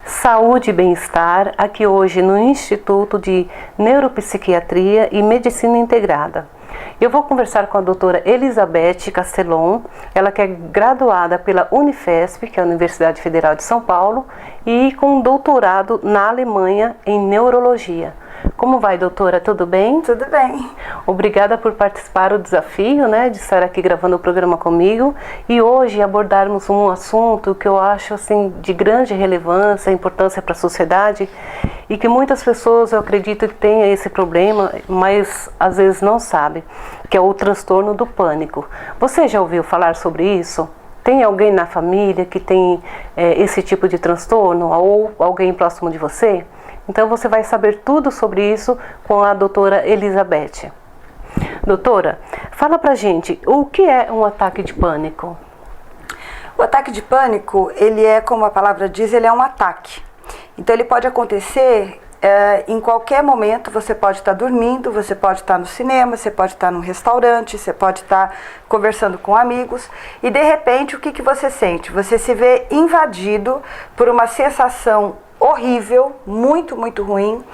Saúde e bem-estar, aqui hoje no Instituto de Neuropsiquiatria e Medicina Integrada. Eu vou conversar com a doutora Elizabeth Castellon, ela que é graduada pela Unifesp, que é a Universidade Federal de São Paulo, e com doutorado na Alemanha em Neurologia. Como vai, doutora? Tudo bem? Tudo bem. Obrigada por participar do desafio, de estar aqui gravando o programa comigo e hoje abordarmos um assunto que eu acho assim de grande relevância, importância para a sociedade e que muitas pessoas, eu acredito, que tenham esse problema, mas às vezes não sabem, que é o transtorno do pânico. Você já ouviu falar sobre isso? Tem alguém na família que tem esse tipo de transtorno ou alguém próximo de você? Então você vai saber tudo sobre isso com a doutora Elizabeth. Doutora, fala pra gente, o que é um ataque de pânico? O ataque de pânico, ele é, como a palavra diz, ele é um ataque. Então ele pode acontecer em qualquer momento. Você pode estar dormindo, você pode estar no cinema, você pode estar num restaurante, você pode estar conversando com amigos e de repente o que você sente? Você se vê invadido por uma sensação horrível, muito, muito ruim,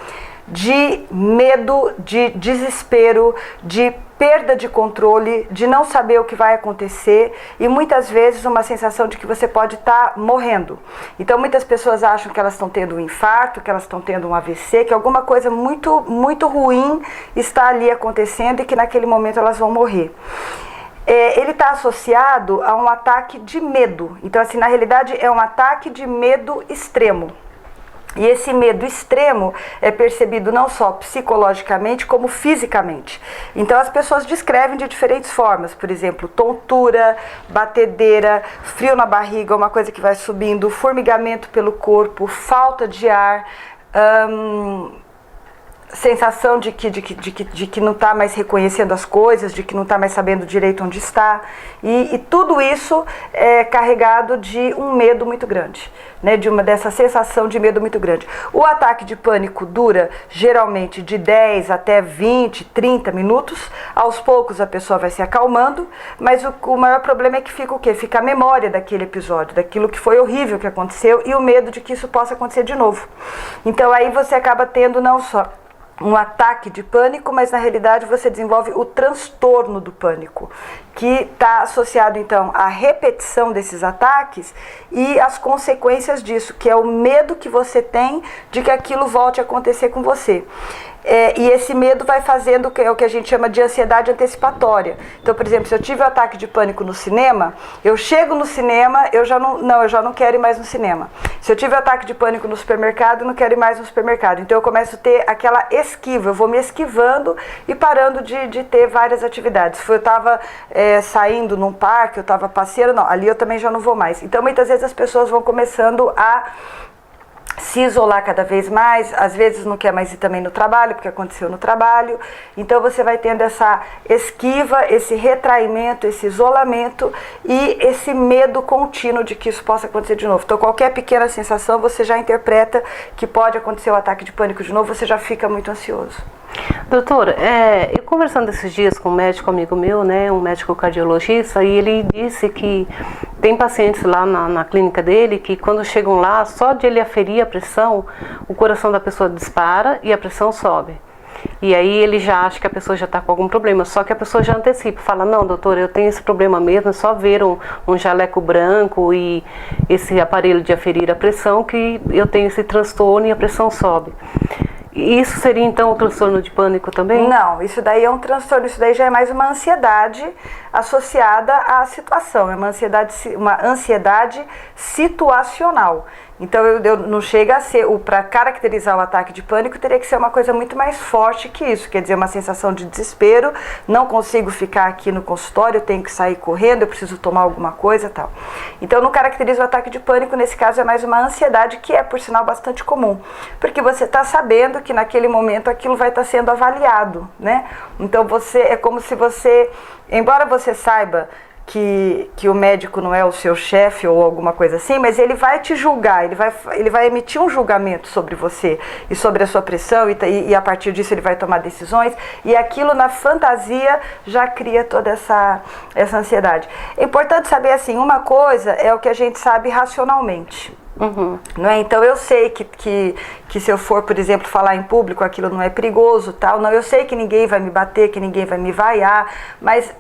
de medo, de desespero, de perda de controle, de não saber o que vai acontecer e muitas vezes uma sensação de que você pode estar morrendo. Então muitas pessoas acham que elas estão tendo um infarto, que elas estão tendo um AVC, que alguma coisa muito, muito ruim está ali acontecendo e que naquele momento elas vão morrer. Ele está associado a um ataque de medo. Então assim, na realidade é um ataque de medo extremo. E esse medo extremo é percebido não só psicologicamente, como fisicamente. Então as pessoas descrevem de diferentes formas, por exemplo, tontura, batedeira, frio na barriga, uma coisa que vai subindo, formigamento pelo corpo, falta de ar, sensação de que não está mais reconhecendo as coisas, de que não está mais sabendo direito onde está, e tudo isso é carregado de um medo muito grande, dessa sensação de medo muito grande. O ataque de pânico dura geralmente de 10 até 20, 30 minutos, aos poucos a pessoa vai se acalmando, mas o maior problema é que fica o quê? Fica a memória daquele episódio, daquilo que foi horrível que aconteceu e o medo de que isso possa acontecer de novo. Então aí você acaba tendo não só um ataque de pânico, mas na realidade você desenvolve o transtorno do pânico, que está associado então à repetição desses ataques e às consequências disso, que é o medo que você tem de que aquilo volte a acontecer com você. E esse medo vai fazendo o que a gente chama de ansiedade antecipatória. Então, por exemplo, se eu tive um ataque de pânico no cinema, eu chego no cinema, eu já não quero ir mais no cinema. Se eu tive um ataque de pânico no supermercado, eu não quero ir mais no supermercado. Então eu começo a ter aquela esquiva, eu vou me esquivando e parando de ter várias atividades. Eu estava saindo num parque, eu estava passeando, não, ali eu também já não vou mais. Então muitas vezes as pessoas vão começando a se isolar cada vez mais, às vezes não quer mais ir também no trabalho, porque aconteceu no trabalho. Então você vai tendo essa esquiva, esse retraimento, esse isolamento e esse medo contínuo de que isso possa acontecer de novo. Então qualquer pequena sensação você já interpreta que pode acontecer o ataque de pânico de novo, você já fica muito ansioso. Doutora, eu conversando esses dias com um médico amigo meu, um médico cardiologista, e ele disse que tem pacientes lá na clínica dele que quando chegam lá, só de ele aferir a pressão, o coração da pessoa dispara e a pressão sobe. E aí ele já acha que a pessoa já está com algum problema, só que a pessoa já antecipa, fala, não, doutora, eu tenho esse problema mesmo, é só ver um jaleco branco e esse aparelho de aferir a pressão que eu tenho esse transtorno e a pressão sobe. Isso seria então um transtorno de pânico também? Não, isso daí é um transtorno, isso daí já é mais uma ansiedade associada à situação, é uma ansiedade situacional. Então eu não chega a ser, para caracterizar o ataque de pânico teria que ser uma coisa muito mais forte que isso, quer dizer, uma sensação de desespero, não consigo ficar aqui no consultório, eu tenho que sair correndo, eu preciso tomar alguma coisa e tal. Então não caracteriza o ataque de pânico, nesse caso é mais uma ansiedade que é, por sinal, bastante comum, porque você está sabendo que naquele momento aquilo vai estar sendo avaliado, Então é como se você, embora você saiba que o médico não é o seu chefe ou alguma coisa assim, mas ele vai te julgar, ele vai emitir um julgamento sobre você e sobre a sua pressão e a partir disso ele vai tomar decisões e aquilo na fantasia já cria toda essa ansiedade. É importante saber assim, uma coisa é o que a gente sabe racionalmente. Não é? Então eu sei que se eu for, por exemplo, falar em público, aquilo não é perigoso, tal. Não, eu sei que ninguém vai me bater, que ninguém vai me vaiar, mas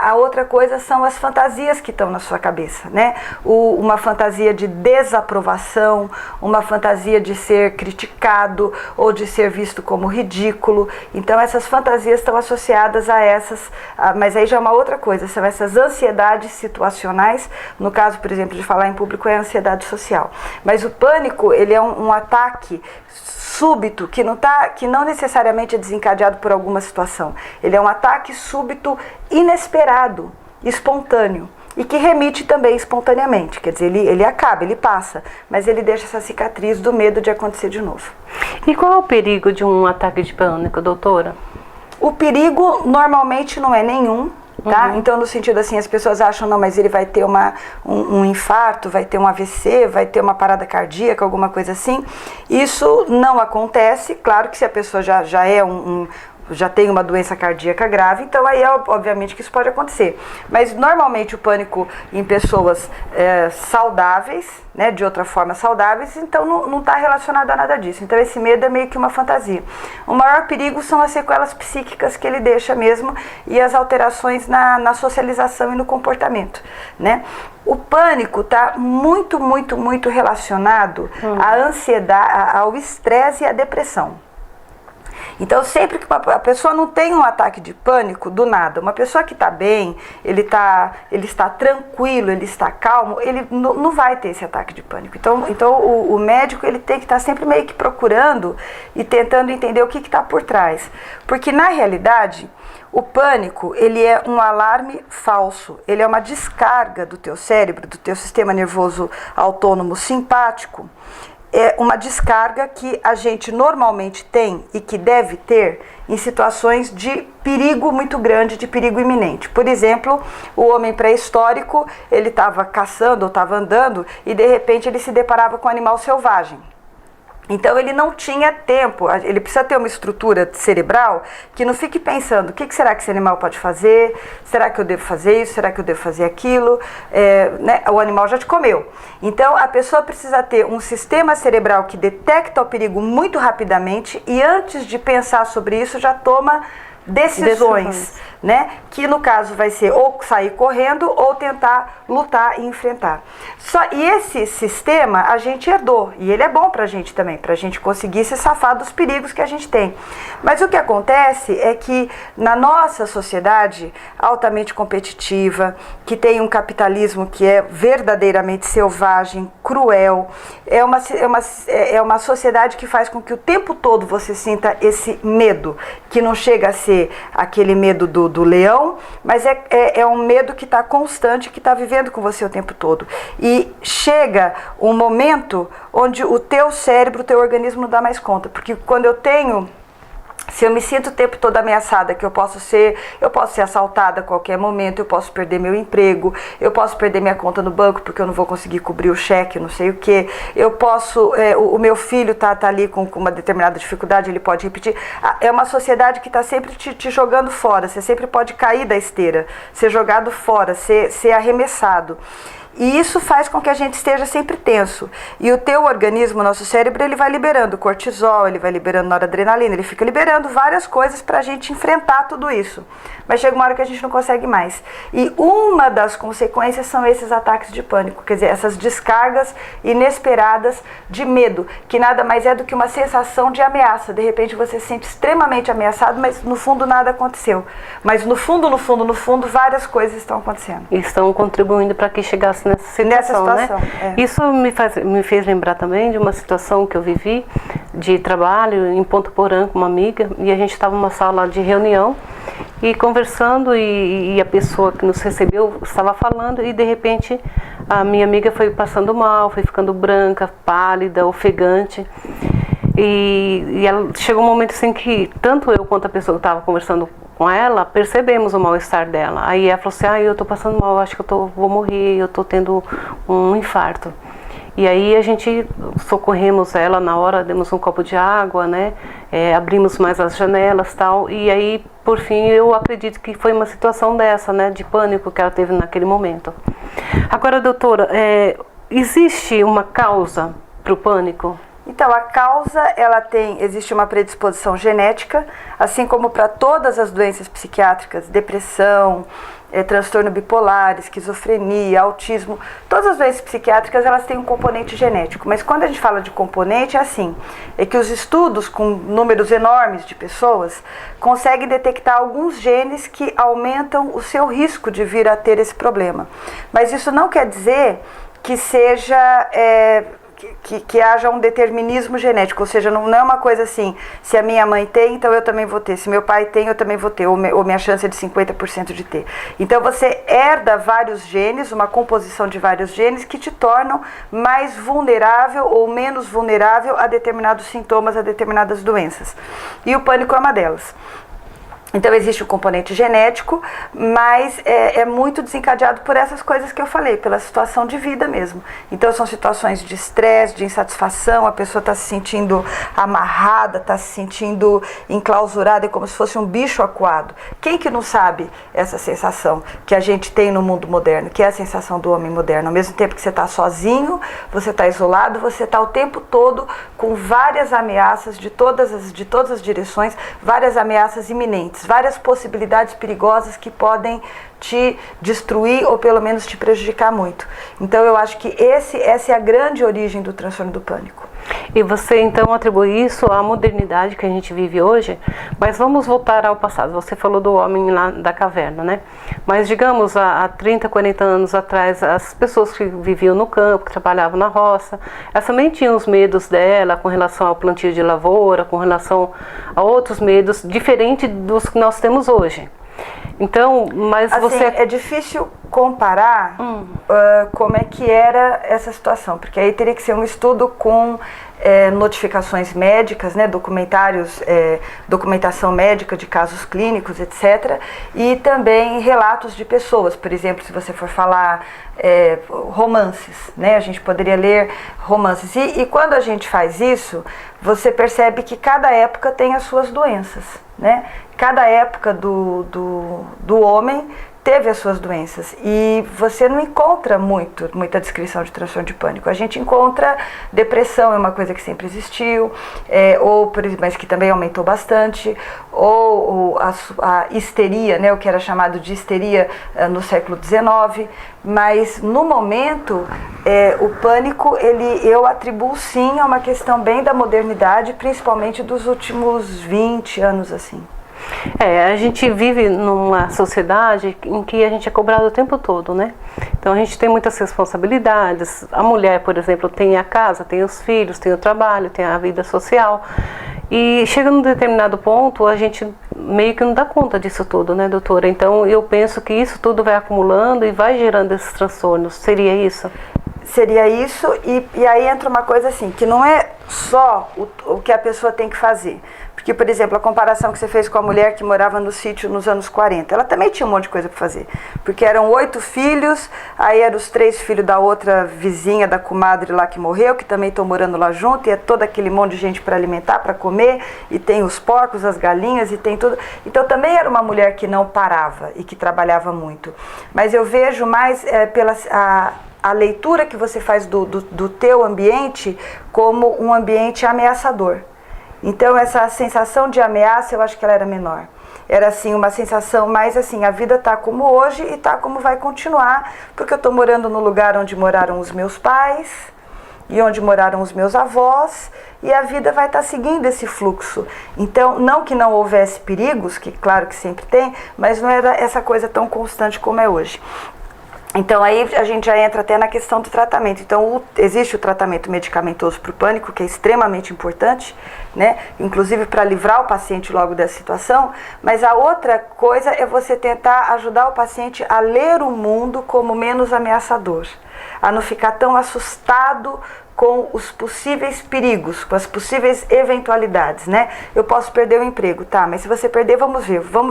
a outra coisa são as fantasias que estão na sua cabeça, né? Uma fantasia de desaprovação, uma fantasia de ser criticado ou de ser visto como ridículo. Então essas fantasias estão associadas a mas aí já é uma outra coisa, são essas ansiedades situacionais. No caso, por exemplo, de falar em público é a ansiedade social. Mas o pânico, ele é um ataque súbito, que não necessariamente é desencadeado por alguma situação. Ele é um ataque súbito, inesperado, espontâneo, e que remite também espontaneamente. Quer dizer, ele acaba, ele passa, mas ele deixa essa cicatriz do medo de acontecer de novo. E qual é o perigo de um ataque de pânico, doutora? O perigo normalmente não é nenhum. Tá? Então, no sentido assim, as pessoas acham, não, mas ele vai ter um infarto, vai ter um AVC, vai ter uma parada cardíaca, alguma coisa assim. Isso não acontece, claro que se a pessoa já tem uma doença cardíaca grave, então aí obviamente que isso pode acontecer. Mas normalmente o pânico em pessoas saudáveis, né, de outra forma saudáveis, então não está relacionado a nada disso. Então esse medo é meio que uma fantasia. O maior perigo são as sequelas psíquicas que ele deixa mesmo e as alterações na socialização e no comportamento, né? O pânico está muito, muito, muito relacionado à ansiedade, ao estresse e à depressão. Então, sempre que a pessoa não tem um ataque de pânico, do nada, uma pessoa que está bem, ele está tranquilo, ele está calmo, ele não vai ter esse ataque de pânico. Então o médico ele tem que estar sempre meio que procurando e tentando entender o que está por trás. Porque, na realidade, o pânico, ele é um alarme falso, ele é uma descarga do teu cérebro, do teu sistema nervoso autônomo simpático. É uma descarga que a gente normalmente tem e que deve ter em situações de perigo muito grande, de perigo iminente. Por exemplo, o homem pré-histórico, ele estava caçando ou estava andando e de repente ele se deparava com um animal selvagem. Então ele não tinha tempo, ele precisa ter uma estrutura cerebral que não fique pensando, o que será que esse animal pode fazer? Será que eu devo fazer isso? Será que eu devo fazer aquilo? Né? O animal já te comeu. Então a pessoa precisa ter um sistema cerebral que detecta o perigo muito rapidamente e antes de pensar sobre isso já toma decisões, né? Que no caso vai ser ou sair correndo ou tentar lutar e enfrentar. E esse sistema a gente herdou e ele é bom pra gente também, pra gente conseguir se safar dos perigos que a gente tem. Mas o que acontece é que na nossa sociedade altamente competitiva, que tem um capitalismo que é verdadeiramente selvagem, cruel, é uma sociedade que faz com que o tempo todo você sinta esse medo, que não chega a ser aquele medo do leão, mas é um medo que está constante, que está vivendo com você o tempo todo. E chega um momento onde o teu cérebro, o teu organismo não dá mais conta, porque quando se eu me sinto o tempo todo ameaçada, que eu posso ser assaltada a qualquer momento, eu posso perder meu emprego, eu posso perder minha conta no banco porque eu não vou conseguir cobrir o cheque, não sei o que, eu posso, o meu filho tá ali com uma determinada dificuldade, ele pode repetir. É uma sociedade que está sempre te jogando fora, você sempre pode cair da esteira, ser jogado fora, ser arremessado. E isso faz com que a gente esteja sempre tenso. E o teu organismo, o nosso cérebro, ele vai liberando cortisol, ele vai liberando noradrenalina, ele fica liberando várias coisas para a gente enfrentar tudo isso. Mas chega uma hora que a gente não consegue mais. E uma das consequências são esses ataques de pânico, quer dizer, essas descargas inesperadas de medo, que nada mais é do que uma sensação de ameaça. De repente você se sente extremamente ameaçado, mas no fundo nada aconteceu. Mas no fundo, várias coisas estão acontecendo. E estão contribuindo para que chegasse nessa situação, né? Isso me fez lembrar também de uma situação que eu vivi de trabalho em Ponta Porã com uma amiga, e a gente estava numa sala de reunião e conversando e a pessoa que nos recebeu estava falando e de repente a minha amiga foi passando mal, foi ficando branca, pálida, ofegante. E ela chegou um momento assim que tanto eu quanto a pessoa que estava conversando com ela, percebemos o mal-estar dela. Aí ela falou assim, eu tô passando mal, acho que vou morrer, eu tô tendo um infarto. E aí a gente socorremos ela na hora, demos um copo de água, né? Abrimos mais as janelas, tal. E aí, por fim, eu acredito que foi uma situação dessa, né? De pânico que ela teve naquele momento. Agora, doutora, existe uma causa para o pânico? Então, a causa, existe uma predisposição genética, assim como para todas as doenças psiquiátricas, depressão, transtorno bipolar, esquizofrenia, autismo, todas as doenças psiquiátricas, elas têm um componente genético. Mas quando a gente fala de componente, é que os estudos com números enormes de pessoas conseguem detectar alguns genes que aumentam o seu risco de vir a ter esse problema. Mas isso não quer dizer que seja... Que haja um determinismo genético, ou seja, não é uma coisa assim, se a minha mãe tem, então eu também vou ter, se meu pai tem, eu também vou ter, ou minha chance é de 50% de ter. Então você herda vários genes, uma composição de vários genes que te tornam mais vulnerável ou menos vulnerável a determinados sintomas, a determinadas doenças. E o pânico é uma delas. Então existe o componente genético, mas é muito desencadeado por essas coisas que eu falei, pela situação de vida mesmo. Então são situações de estresse, de insatisfação, a pessoa está se sentindo amarrada, está se sentindo enclausurada, é como se fosse um bicho acuado. Quem que não sabe essa sensação que a gente tem no mundo moderno, que é a sensação do homem moderno? Ao mesmo tempo que você está sozinho, você está isolado, você está o tempo todo com várias ameaças de todas as direções, várias ameaças iminentes, várias possibilidades perigosas que podem te destruir ou pelo menos te prejudicar muito. Então eu acho que essa é a grande origem do transtorno do pânico. E você então atribui isso à modernidade que a gente vive hoje, mas vamos voltar ao passado. Você falou do homem lá da caverna, né? Mas digamos, há 30, 40 anos atrás, as pessoas que viviam no campo, que trabalhavam na roça, elas também tinham os medos dela com relação ao plantio de lavoura, com relação a outros medos diferentes dos que nós temos hoje. Então, mas assim, você... É difícil comparar como é que era essa situação, porque aí teria que ser um estudo com notificações médicas, né, documentação médica de casos clínicos, etc. E também relatos de pessoas, por exemplo, se você for falar romances, né, a gente poderia ler romances. E quando a gente faz isso, você percebe que cada época tem as suas doenças, né? Cada época do homem teve as suas doenças e você não encontra muita descrição de transtorno de pânico. A gente encontra depressão, é uma coisa que sempre existiu, mas que também aumentou bastante, ou a histeria, né, o que era chamado de histeria no século XIX, mas no momento o pânico eu atribuo sim a uma questão bem da modernidade, principalmente dos últimos 20 anos assim. A gente vive numa sociedade em que a gente é cobrado o tempo todo, né? Então a gente tem muitas responsabilidades. A mulher, por exemplo, tem a casa, tem os filhos, tem o trabalho, tem a vida social. E chega num determinado ponto, a gente meio que não dá conta disso tudo, né, doutora? Então eu penso que isso tudo vai acumulando e vai gerando esses transtornos. Seria isso? Seria isso, e aí entra uma coisa assim, que não é só o que a pessoa tem que fazer. Porque, por exemplo, a comparação que você fez com a mulher que morava no sítio nos anos 40, ela também tinha um monte de coisa para fazer. Porque eram 8 filhos, aí eram os 3 filhos da outra vizinha, da comadre lá que morreu, que também estão morando lá junto, e é todo aquele monte de gente para alimentar, para comer, e tem os porcos, as galinhas, e tem tudo. Então também era uma mulher que não parava e que trabalhava muito. Mas eu vejo mais a leitura que você faz do teu ambiente como um ambiente ameaçador. Então essa sensação de ameaça eu acho que ela era menor. Era assim uma sensação mais assim, a vida está como hoje e está como vai continuar, porque eu estou morando no lugar onde moraram os meus pais e onde moraram os meus avós, e a vida vai estar seguindo esse fluxo. Então, não que não houvesse perigos, que claro que sempre tem, mas não era essa coisa tão constante como é hoje. Então aí a gente já entra até na questão do tratamento. Então existe o tratamento medicamentoso para o pânico, que é extremamente importante, né? Inclusive para livrar o paciente logo dessa situação, mas a outra coisa é você tentar ajudar o paciente a ler o mundo como menos ameaçador. a não ficar tão assustado com os possíveis perigos, com as possíveis eventualidades, né? Eu posso perder o emprego, tá? Mas se você perder, vamos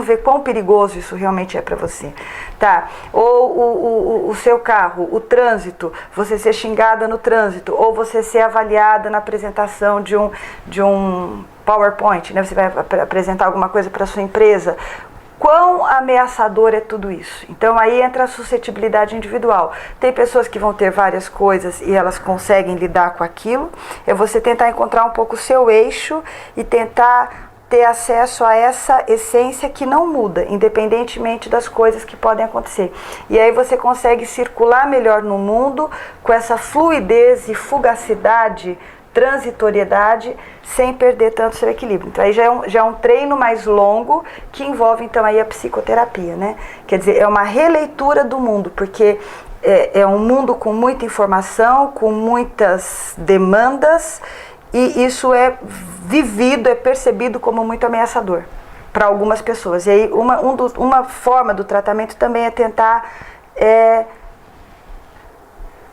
ver quão perigoso isso realmente é para você, tá? Ou o seu carro, o trânsito, você ser xingada no trânsito, ou você ser avaliada na apresentação de um PowerPoint, né? Você vai apresentar alguma coisa para sua empresa. Quão ameaçador é tudo isso? Então aí entra a suscetibilidade individual. Tem pessoas que vão ter várias coisas e elas conseguem lidar com aquilo. É você tentar encontrar um pouco o seu eixo e tentar ter acesso a essa essência que não muda, independentemente das coisas que podem acontecer. E aí você consegue circular melhor no mundo com essa fluidez e fugacidade, transitoriedade, sem perder tanto seu equilíbrio. Então aí já é um treino mais longo que envolve então aí a psicoterapia, né? Quer dizer, é uma releitura do mundo, porque é um mundo com muita informação, com muitas demandas, e isso é vivido, é percebido como muito ameaçador para algumas pessoas. E aí uma forma do tratamento também é tentar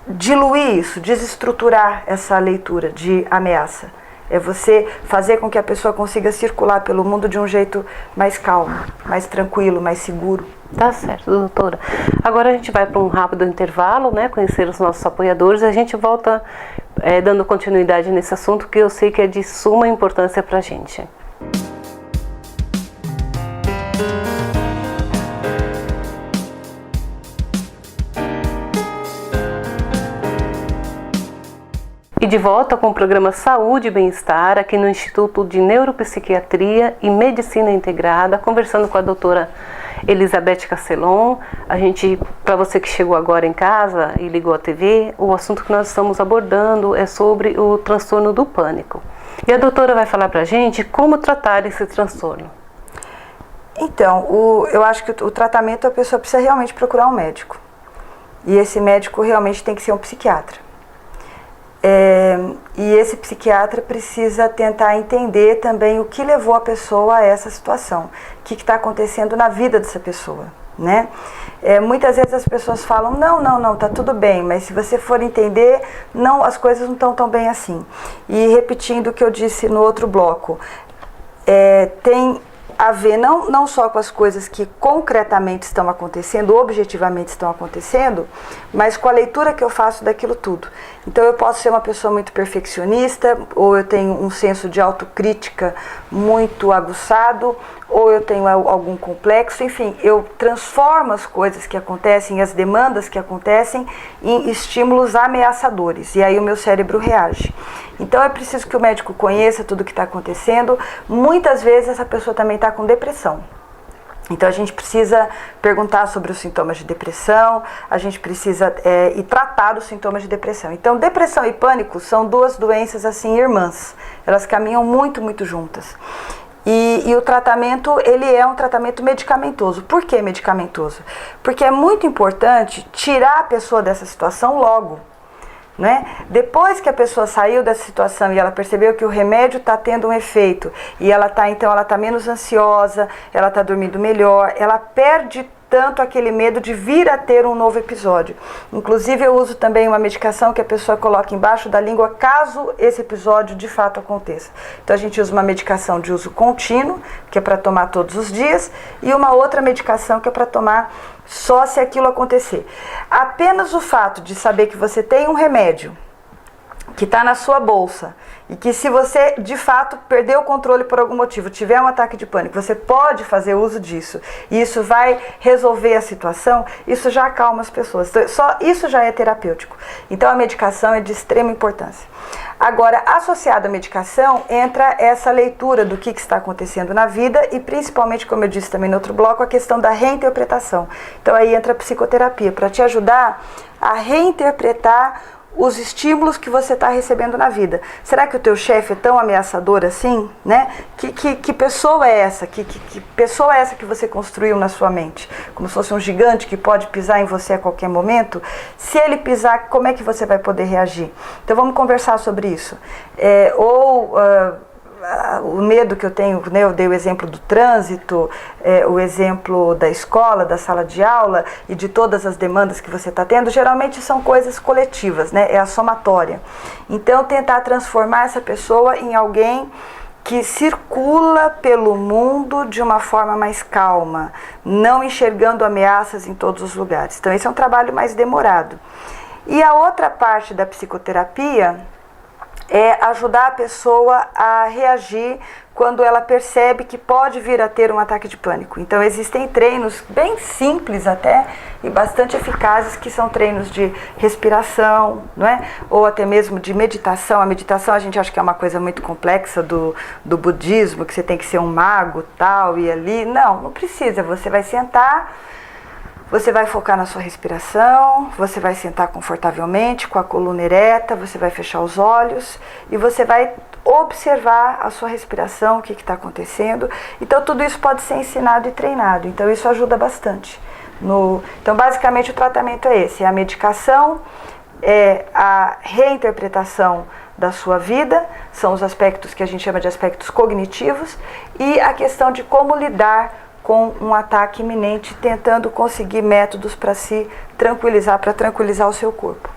diluir isso, desestruturar essa leitura de ameaça. É você fazer com que a pessoa consiga circular pelo mundo de um jeito mais calmo, mais tranquilo, mais seguro. Tá certo, doutora. Agora a gente vai para um rápido intervalo, né? Conhecer os nossos apoiadores. A gente volta dando continuidade nesse assunto que eu sei que é de suma importância para a gente. E de volta com o programa Saúde e Bem-Estar, aqui no Instituto de Neuropsiquiatria e Medicina Integrada, conversando com a doutora Elizabeth Castelon. Para você que chegou agora em casa e ligou a TV, o assunto que nós estamos abordando é sobre o transtorno do pânico. E a doutora vai falar para a gente como tratar esse transtorno. Então, eu acho que o tratamento, a pessoa precisa realmente procurar um médico. E esse médico realmente tem que ser um psiquiatra. E esse psiquiatra precisa tentar entender também o que levou a pessoa a essa situação, o que está acontecendo na vida dessa pessoa, né? Muitas vezes as pessoas falam, não, tá tudo bem, mas se você for entender, não, as coisas não estão tão bem assim. E repetindo o que eu disse no outro bloco, tem a ver não só com as coisas que concretamente estão acontecendo, objetivamente estão acontecendo, mas com a leitura que eu faço daquilo tudo. Então eu posso ser uma pessoa muito perfeccionista, ou eu tenho um senso de autocrítica muito aguçado, ou eu tenho algum complexo, enfim, eu transformo as coisas que acontecem, as demandas que acontecem, em estímulos ameaçadores, e aí o meu cérebro reage. Então é preciso que o médico conheça tudo o que está acontecendo. Muitas vezes essa pessoa também está com depressão. Então a gente precisa perguntar sobre os sintomas de depressão, a gente precisa ir tratar os sintomas de depressão. Então depressão e pânico são duas doenças assim irmãs, elas caminham muito, muito juntas. E o tratamento, ele é um tratamento medicamentoso. Por que medicamentoso? Porque é muito importante tirar a pessoa dessa situação logo, né? Depois que a pessoa saiu dessa situação e ela percebeu que o remédio está tendo um efeito e ela está menos ansiosa, ela está dormindo melhor, ela perde tanto aquele medo de vir a ter um novo episódio. Inclusive eu uso também uma medicação que a pessoa coloca embaixo da língua caso esse episódio de fato aconteça. Então a gente usa uma medicação de uso contínuo, que é para tomar todos os dias, e uma outra medicação que é para tomar só se aquilo acontecer. Apenas o fato de saber que você tem um remédio que está na sua bolsa e que se você de fato perder o controle por algum motivo, tiver um ataque de pânico, você pode fazer uso disso e isso vai resolver a situação, isso já acalma as pessoas. Então, só isso já é terapêutico. Então a medicação é de extrema importância. Agora, associado à medicação, entra essa leitura do que está acontecendo na vida e principalmente, como eu disse também no outro bloco, a questão da reinterpretação. Então aí entra a psicoterapia, para te ajudar a reinterpretar os estímulos que você está recebendo na vida. Será que o teu chefe é tão ameaçador assim, né? Que pessoa é essa? Que pessoa é essa que você construiu na sua mente? Como se fosse um gigante que pode pisar em você a qualquer momento? Se ele pisar, como é que você vai poder reagir? Então vamos conversar sobre isso. o medo que eu tenho, né, eu dei o exemplo do trânsito, o exemplo da escola, da sala de aula e de todas as demandas que você está tendo, geralmente são coisas coletivas, né, é a somatória. Então, tentar transformar essa pessoa em alguém que circula pelo mundo de uma forma mais calma, não enxergando ameaças em todos os lugares. Então, esse é um trabalho mais demorado. E a outra parte da psicoterapia é ajudar a pessoa a reagir quando ela percebe que pode vir a ter um ataque de pânico. Então, existem treinos bem simples até e bastante eficazes, que são treinos de respiração, não é? Ou até mesmo de meditação. A meditação a gente acha que é uma coisa muito complexa do budismo, que você tem que ser um mago, tal, e ali. Não precisa. Você vai sentar, você vai focar na sua respiração, você vai sentar confortavelmente, com a coluna ereta, você vai fechar os olhos e você vai observar a sua respiração, o que está acontecendo. Então, tudo isso pode ser ensinado e treinado. Então, isso ajuda bastante. Então, basicamente, o tratamento é esse. É a medicação, é a reinterpretação da sua vida, são os aspectos que a gente chama de aspectos cognitivos, e a questão de como lidar com um ataque iminente, tentando conseguir métodos para se tranquilizar, para tranquilizar o seu corpo.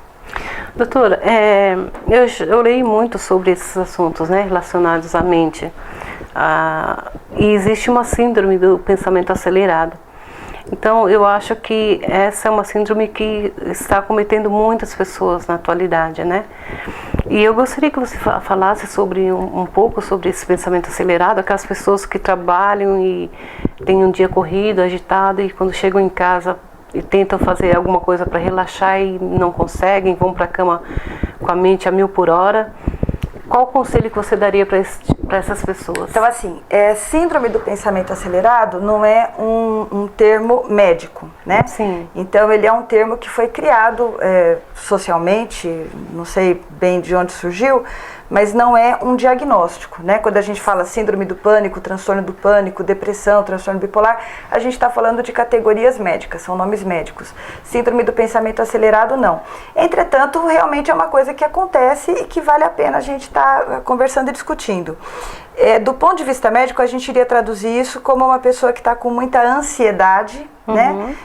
Doutora, eu leio muito sobre esses assuntos, né, relacionados à mente. E existe uma síndrome do pensamento acelerado. Então, eu acho que essa é uma síndrome que está acometendo muitas pessoas na atualidade, né? E eu gostaria que você falasse sobre um pouco sobre esse pensamento acelerado, aquelas pessoas que trabalham e têm um dia corrido, agitado, e quando chegam em casa e tentam fazer alguma coisa para relaxar e não conseguem, vão para a cama com a mente a 1000 por hora. Qual o conselho que você daria para essas pessoas? Então, assim, síndrome do pensamento acelerado não é um termo médico, né? Sim. Então, ele é um termo que foi criado socialmente, não sei bem de onde surgiu, mas não é um diagnóstico, né? Quando a gente fala síndrome do pânico, transtorno do pânico, depressão, transtorno bipolar, a gente está falando de categorias médicas, são nomes médicos. Síndrome do pensamento acelerado, não. Entretanto, realmente é uma coisa que acontece e que vale a pena a gente estar conversando e discutindo. Do ponto de vista médico, a gente iria traduzir isso como uma pessoa que está com muita ansiedade, né?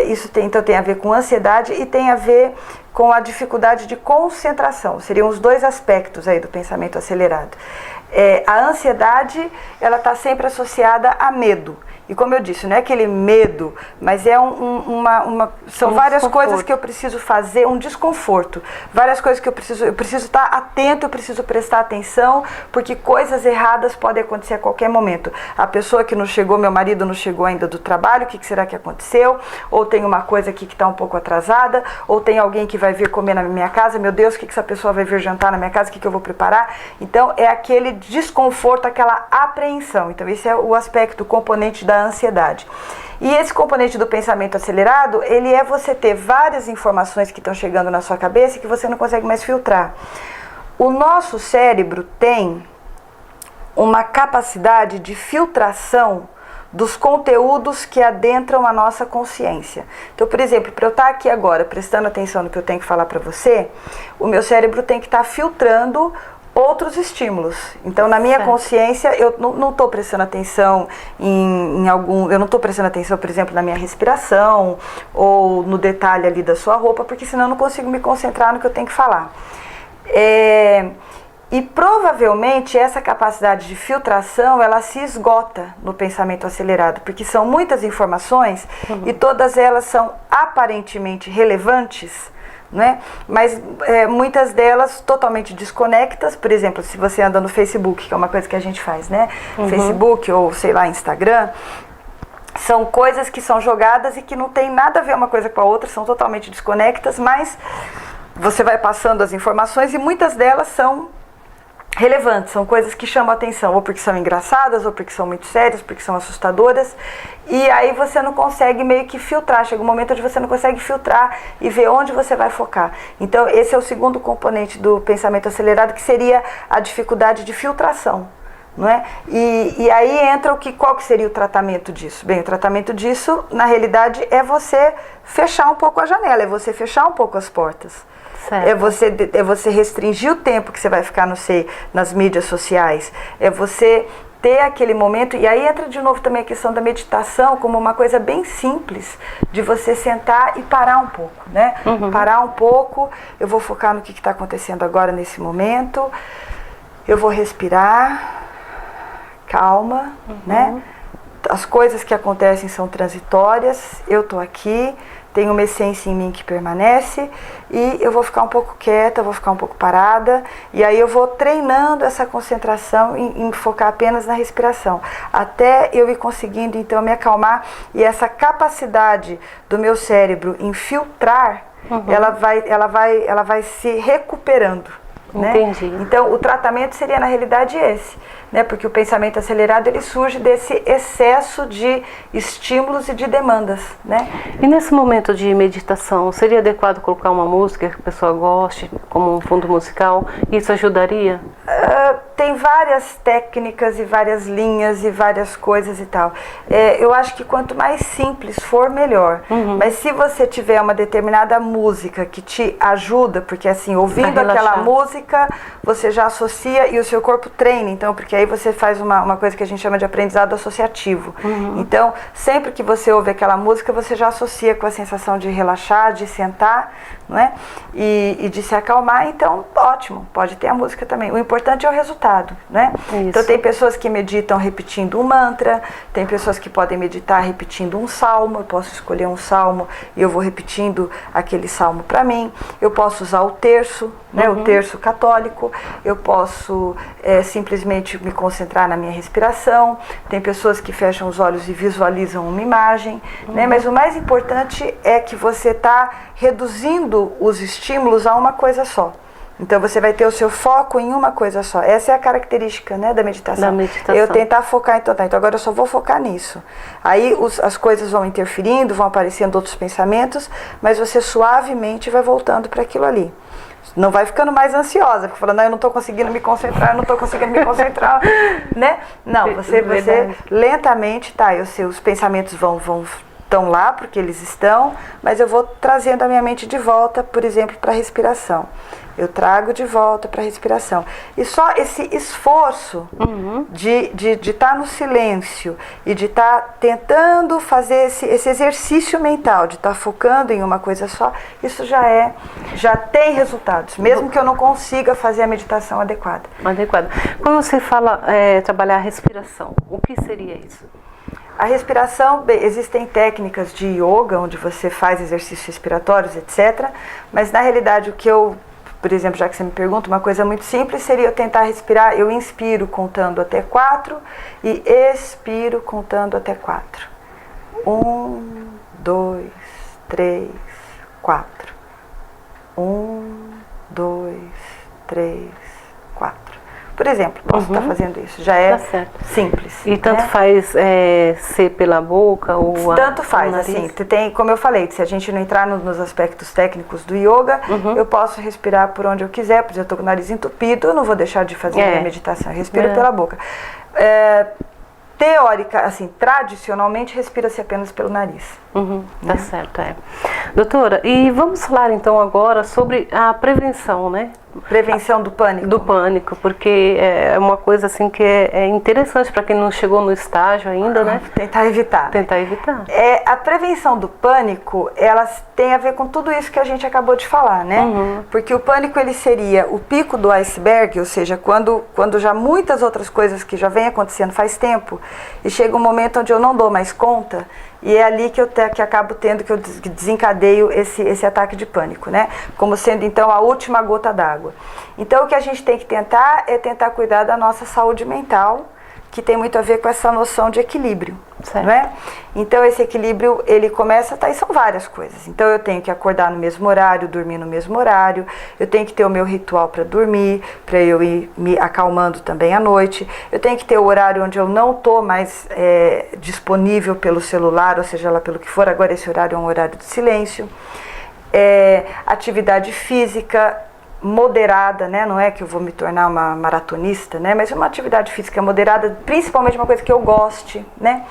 Isso então tem a ver com ansiedade e tem a ver com a dificuldade de concentração. Seriam os dois aspectos aí do pensamento acelerado. A ansiedade, ela está sempre associada a medo. E como eu disse, não é aquele medo, mas é são várias coisas que eu preciso fazer, um desconforto. Várias coisas que eu preciso estar atento, eu preciso prestar atenção, porque coisas erradas podem acontecer a qualquer momento. A pessoa que não chegou, meu marido não chegou ainda do trabalho, o que será que aconteceu? Ou tem uma coisa aqui que está um pouco atrasada, ou tem alguém que vai vir comer na minha casa, meu Deus, o que essa pessoa vai vir jantar na minha casa, o que eu vou preparar? Então, é aquele desconforto, aquela apreensão. Então, esse é o aspecto, o componente da ansiedade. E esse componente do pensamento acelerado, ele é você ter várias informações que estão chegando na sua cabeça e que você não consegue mais filtrar. O nosso cérebro tem uma capacidade de filtração dos conteúdos que adentram a nossa consciência. Então, por exemplo, para eu estar aqui agora prestando atenção no que eu tenho que falar para você, o meu cérebro tem que estar filtrando outros estímulos. Então, na minha consciência, eu não estou prestando atenção eu não estou prestando atenção, por exemplo, na minha respiração ou no detalhe ali da sua roupa, porque senão eu não consigo me concentrar no que eu tenho que falar. E provavelmente essa capacidade de filtração, ela se esgota no pensamento acelerado, porque são muitas informações e todas elas são aparentemente relevantes, né? Mas muitas delas totalmente desconectas. Por exemplo, se você anda no Facebook, que é uma coisa que a gente faz, né? Facebook ou, sei lá, Instagram, são coisas que são jogadas e que não tem nada a ver uma coisa com a outra, são totalmente desconectas, mas você vai passando as informações e muitas delas são relevantes, são coisas que chamam a atenção, ou porque são engraçadas, ou porque são muito sérias, porque são assustadoras, e aí você não consegue meio que filtrar, chega um momento onde você não consegue filtrar e ver onde você vai focar. Então esse é o segundo componente do pensamento acelerado, que seria a dificuldade de filtração, não é? E aí entra qual que seria o tratamento disso? Bem, o tratamento disso, na realidade, é você fechar um pouco a janela, é você fechar um pouco as portas. Certo. É você restringir o tempo que você vai ficar nas mídias sociais. É você ter aquele momento, e aí entra de novo também a questão da meditação como uma coisa bem simples, de você sentar e parar um pouco, né? Parar um pouco, eu vou focar no que está acontecendo agora nesse momento, eu vou respirar, calma, né? As coisas que acontecem são transitórias, eu estou aqui, tem uma essência em mim que permanece e eu vou ficar um pouco quieta, vou ficar um pouco parada e aí eu vou treinando essa concentração em focar apenas na respiração, até eu ir conseguindo então me acalmar e essa capacidade do meu cérebro em filtrar, ela vai se recuperando. Né? Entendi. Então o tratamento seria na realidade esse, né? Porque o pensamento acelerado ele surge desse excesso de estímulos e de demandas, né? E nesse momento de meditação, seria adequado colocar uma música que a pessoa goste, como um fundo musical? Isso ajudaria? Tem várias técnicas e várias linhas e várias coisas e tal. Eu acho que quanto mais simples for, melhor. Mas se você tiver uma determinada música que te ajuda, porque assim, ouvindo aquela música, você já associa e o seu corpo treina, então, porque aí você faz uma coisa que a gente chama de aprendizado associativo. Então, sempre que você ouve aquela música, você já associa com a sensação de relaxar, de sentar, não é? E de se acalmar, então, ótimo, pode ter a música também. O importante é o resultado, né? Então, tem pessoas que meditam repetindo um mantra, tem pessoas que podem meditar repetindo um salmo, eu posso escolher um salmo e eu vou repetindo aquele salmo para mim, eu posso usar o terço, né? O terço católico, eu posso simplesmente me concentrar na minha respiração, tem pessoas que fecham os olhos e visualizam uma imagem, né? Mas o mais importante é que você está reduzindo os estímulos a uma coisa só. Então você vai ter o seu foco em uma coisa só. Essa é a característica, né, da meditação. Eu tentar focar então agora eu só vou focar nisso. Aí as coisas vão interferindo, vão aparecendo outros pensamentos, mas você suavemente vai voltando para aquilo ali. Não vai ficando mais ansiosa, porque falando, não, eu não estou conseguindo me concentrar, né? Não, você lentamente, os pensamentos estão lá, porque eles estão, mas eu vou trazendo a minha mente de volta, por exemplo, para a respiração. Eu trago de volta para a respiração. E só esse esforço de estar no silêncio e de estar tentando fazer esse exercício mental, de estar focando em uma coisa só, isso já tem resultados, mesmo que eu não consiga fazer a meditação adequada. Quando você fala trabalhar a respiração, o que seria isso? A respiração, existem técnicas de yoga, onde você faz exercícios respiratórios, etc. Mas na realidade o que por exemplo, já que você me pergunta, uma coisa muito simples seria eu tentar respirar, eu inspiro contando até 4 e expiro contando até 4. 1, 2, 3, 4. 1, 2, 3, 4. Por exemplo, posso estar fazendo isso, já é simples. E tanto faz ser pela boca ou tanto faz, assim, tem, como eu falei, se a gente não entrar nos aspectos técnicos do yoga, eu posso respirar por onde eu quiser, porque eu estou com o nariz entupido, eu não vou deixar de fazer a minha meditação, eu respiro pela boca. Teórica, assim, tradicionalmente, respira-se apenas pelo nariz. Tá certo, Doutora, e vamos falar então agora sobre a prevenção, né? Prevenção do pânico? Do pânico, porque é uma coisa assim que é interessante para quem não chegou no estágio ainda, né? Tentar evitar. A prevenção do pânico, ela tem a ver com tudo isso que a gente acabou de falar, né? Porque o pânico, ele seria o pico do iceberg, ou seja, quando já muitas outras coisas que já vem acontecendo faz tempo, e chega um momento onde eu não dou mais conta, e é ali que que acabo tendo, que eu desencadeio esse ataque de pânico, né? Como sendo, então, a última gota d'água. Então, o que a gente tem que tentar é tentar cuidar da nossa saúde mental, que tem muito a ver com essa noção de equilíbrio, não é? Então, esse equilíbrio, ele começa, e são várias coisas. Então, eu tenho que acordar no mesmo horário, dormir no mesmo horário, eu tenho que ter o meu ritual para dormir, para eu ir me acalmando também à noite, eu tenho que ter o horário onde eu não estou mais disponível pelo celular, ou seja lá pelo que for, agora esse horário é um horário de silêncio. Atividade física, moderada, né? Não é que eu vou me tornar uma maratonista, né? Mas uma atividade física moderada, principalmente uma coisa que eu goste, né?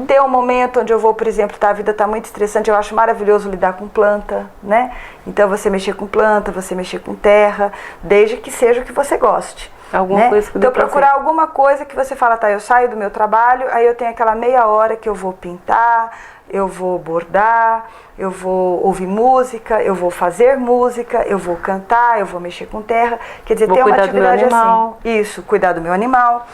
Ter um momento onde eu vou, por exemplo, a vida está muito estressante, eu acho maravilhoso lidar com planta, né? Então você mexer com planta, você mexer com terra, desde que seja o que você goste. Alguma né? coisa que então procurar alguma coisa que você fala, tá, eu saio do meu trabalho, aí eu tenho aquela meia hora que eu vou pintar, eu vou bordar, eu vou ouvir música, eu vou fazer música, eu vou cantar, eu vou mexer com terra, quer dizer, ter uma atividade assim. Isso, cuidar do meu animal.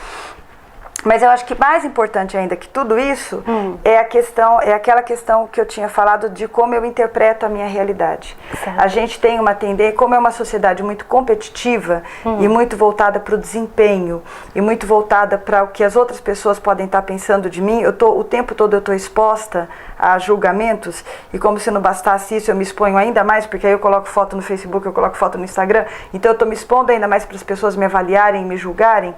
Mas eu acho que mais importante ainda que tudo isso é aquela questão que eu tinha falado de como eu interpreto a minha realidade. Certo. A gente tem uma tendência, como é uma sociedade muito competitiva e muito voltada para o desempenho e muito voltada para o que as outras pessoas podem estar pensando de mim, o tempo todo eu estou exposta a julgamentos, e como se não bastasse isso, eu me exponho ainda mais, porque aí eu coloco foto no Facebook, eu coloco foto no Instagram, então eu estou me expondo ainda mais para as pessoas me avaliarem, me julgarem,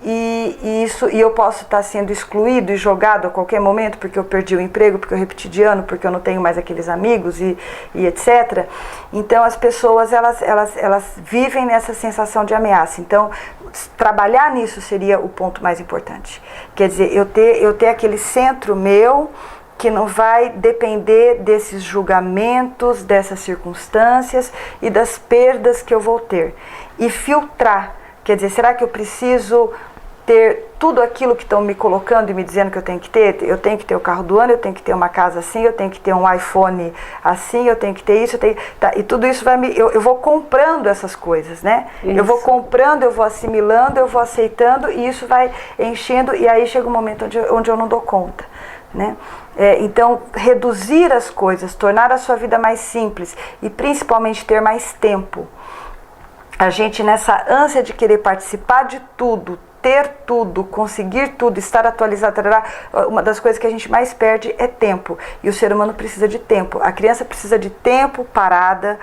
e eu posso estar sendo excluído e jogado a qualquer momento, porque eu perdi o emprego, porque eu repeti de ano, porque eu não tenho mais aqueles amigos e etc. Então as pessoas elas vivem nessa sensação de ameaça. Então trabalhar nisso seria o ponto mais importante. Quer dizer, eu ter aquele centro meu que não vai depender desses julgamentos, dessas circunstâncias e das perdas que eu vou ter. E filtrar, quer dizer, será que eu preciso ter tudo aquilo que estão me colocando e me dizendo que eu tenho que ter? Eu tenho que ter o carro do ano, eu tenho que ter uma casa assim, eu tenho que ter um iPhone assim, eu tenho que ter isso, e tudo isso vai eu vou comprando essas coisas, né? Isso. Eu vou comprando, eu vou assimilando, eu vou aceitando, e isso vai enchendo, e aí chega um momento onde eu não dou conta, né? Então, reduzir as coisas, tornar a sua vida mais simples e principalmente ter mais tempo. A gente, nessa ânsia de querer participar de tudo, ter tudo, conseguir tudo, estar atualizado, uma das coisas que a gente mais perde é tempo. E o ser humano precisa de tempo. A criança precisa de tempo parada,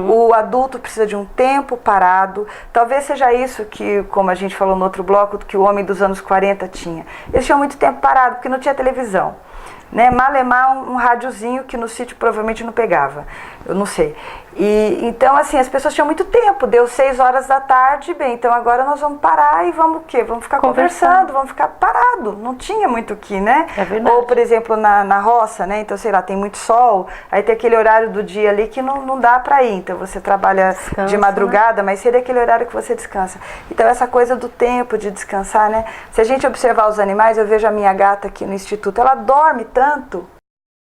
o adulto precisa de um tempo parado. Talvez seja isso que, como a gente falou no outro bloco, que o homem dos anos 40 tinha. Eles tinham muito tempo parado, porque não tinha televisão. Né, malemar um rádiozinho que no sítio provavelmente não pegava, eu não sei. Então assim, as pessoas tinham muito tempo, deu 6 horas da tarde, bem, então agora nós vamos parar e vamos o quê? Vamos ficar conversando, vamos ficar parado, não tinha muito o que, né? É verdade. Ou por exemplo na roça, né, então sei lá, tem muito sol, aí tem aquele horário do dia ali que não dá para ir, então você trabalha de madrugada, mas seria aquele horário que você descansa. Então essa coisa do tempo de descansar, né? Se a gente observar os animais, eu vejo a minha gata aqui no instituto, ela dorme tanto.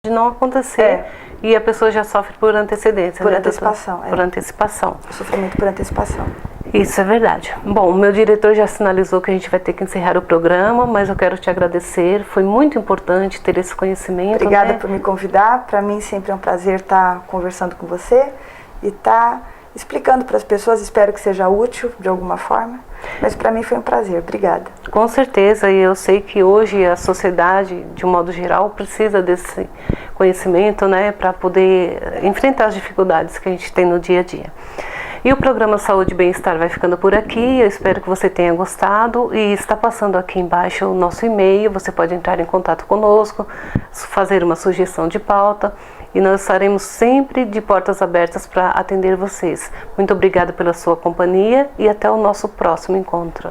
De não acontecer, e a pessoa já sofre por antecedência. Por né, antecipação. Por antecipação. Sofrimento por antecipação. Isso é verdade. Bom, o meu diretor já sinalizou que a gente vai ter que encerrar o programa, mas eu quero te agradecer, foi muito importante ter esse conhecimento. Obrigada, né? por me convidar, para mim sempre é um prazer estar conversando com você e estar explicando para as pessoas, espero que seja útil de alguma forma, mas para mim foi um prazer, obrigada. Com certeza, e eu sei que hoje a sociedade, de um modo geral, precisa desse conhecimento, né, para poder enfrentar as dificuldades que a gente tem no dia a dia. E o programa Saúde e Bem-Estar vai ficando por aqui, eu espero que você tenha gostado, e está passando aqui embaixo o nosso e-mail, você pode entrar em contato conosco, fazer uma sugestão de pauta, e nós estaremos sempre de portas abertas para atender vocês. Muito obrigada pela sua companhia e até o nosso próximo encontro.